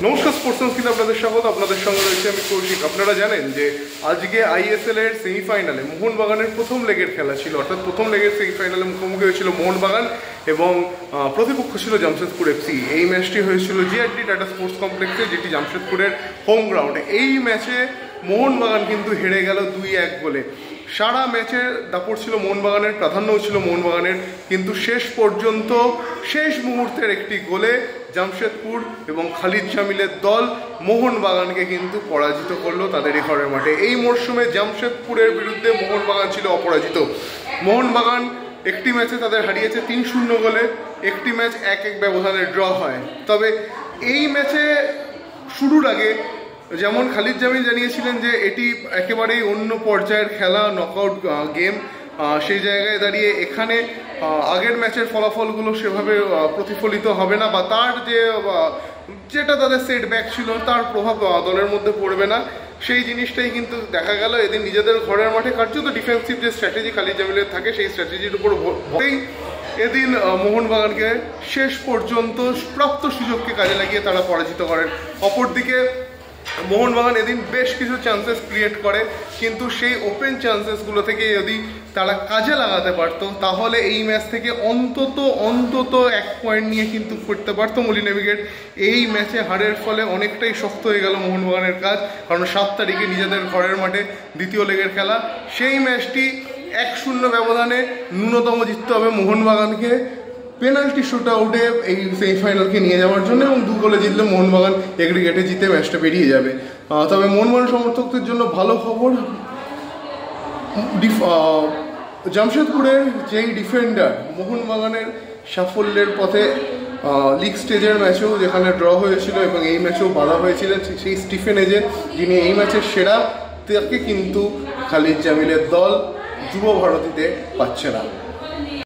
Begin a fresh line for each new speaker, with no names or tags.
নমস্কার, স্পোর্টস কিন্তু আপনাদের স্বাগত। আপনাদের সঙ্গে রয়েছে আমি কৌশিক। আপনারা জানেন যে আজকে আইএসএল এর সেমিফাইনালে মোহনবাগানের প্রথম লেগের খেলা ছিল, অর্থাৎ প্রথম লেগের সেমিফাইনালে মুখোমুখি হয়েছিল মোহনবাগান এবং প্রতিপক্ষ ছিল জামশেদপুর এফসি। এই ম্যাচটি হয়েছিল জিআরটি টাটা স্পোর্টস কমপ্লেক্সে, যেটি জামশেদপুরের হোম গ্রাউন্ডে। এই ম্যাচে মোহনবাগান কিন্তু হেরে গেল 2-1 গোলে। সারা ম্যাচের দাপট ছিল মোহনবাগানের, প্রাধান্যও ছিল মোহনবাগানের, কিন্তু শেষ পর্যন্ত শেষ মুহূর্তের একটি গোলে জামশেদপুর এবং খালিদ জামিলের দল মোহনবাগানকে কিন্তু পরাজিত করলো তাদেরই ঘরের মাঠে। এই মরশুমে জামশেদপুরের বিরুদ্ধে মোহনবাগান ছিল অপরাজিত। মোহনবাগান একটি ম্যাচে তাদের হারিয়েছে 3-0 গোলে, একটি ম্যাচ 1-1 ব্যবধানে ড্র হয়। তবে এই ম্যাচে শুরুর আগে যেমন খালিদ জামিল জানিয়েছিলেন যে এটি একেবারেই অন্য পর্যায়ের খেলা, নকআউট গেম, সেই জায়গায় দাঁড়িয়ে এখানে আগের ম্যাচের ফলাফলগুলো সেভাবে প্রতিফলিত হবে না, বা তার যেটা তাদের সেটব্যাক ছিল তার প্রভাব দলের মধ্যে পড়বে না। সেই জিনিসটাই কিন্তু দেখা গেল এদিন নিজেদের ঘরের মাঠে। কার্যত ডিফেন্সিভ যে স্ট্র্যাটেজি খালিদ জামিলের থাকে, সেই স্ট্র্যাটেজির উপর ভরেই এদিন মোহনবাগানকে শেষ পর্যন্ত প্রাপ্ত সুযোগকে কাজে লাগিয়ে তারা পরাজিত করেন। অপরদিকে মোহনবাগান এদিন বেশ কিছু চান্সেস ক্রিয়েট করে, কিন্তু সেই ওপেন চান্সেসগুলো থেকে যদি তারা কাজে লাগাতে পারতো তাহলে এই ম্যাচ থেকে অন্তত 1 পয়েন্ট নিয়ে কিন্তু ফিরতে পারতো মলিনেভিগেট। এই ম্যাচে হারের ফলে অনেকটাই শক্ত হয়ে গেল মোহনবাগানের কাজ, কারণ 7 তারিখে নিজেদের ঘরের মাঠে দ্বিতীয় লেগের খেলা। সেই ম্যাচটি 1-0 ব্যবধানে ন্যূনতম জিততে হবে মোহনবাগানকে পেনাল্টি শুট আউটে এই সেমিফাইনালকে নিয়ে যাওয়ার জন্য, এবং 2 গোলে জিতলে মোহনবাগান এগ্রিগেটে জিতে ম্যাচটা বেরিয়ে যাবে। তবে মোহনবাগান সমর্থকদের জন্য ভালো খবর, জামশেদপুরের যেই ডিফেন্ডার মোহনবাগানের সাফল্যের পথে লিগ স্টেজের ম্যাচেও যেখানে ড্র হয়েছিল এবং এই ম্যাচেও বাধা হয়েছিলেন, সেই স্টিফেন এজে, যিনি এই ম্যাচের সেরা, তাকে কিন্তু খালিদ জামিলের দল যুব ভারতীতে পাচ্ছে না।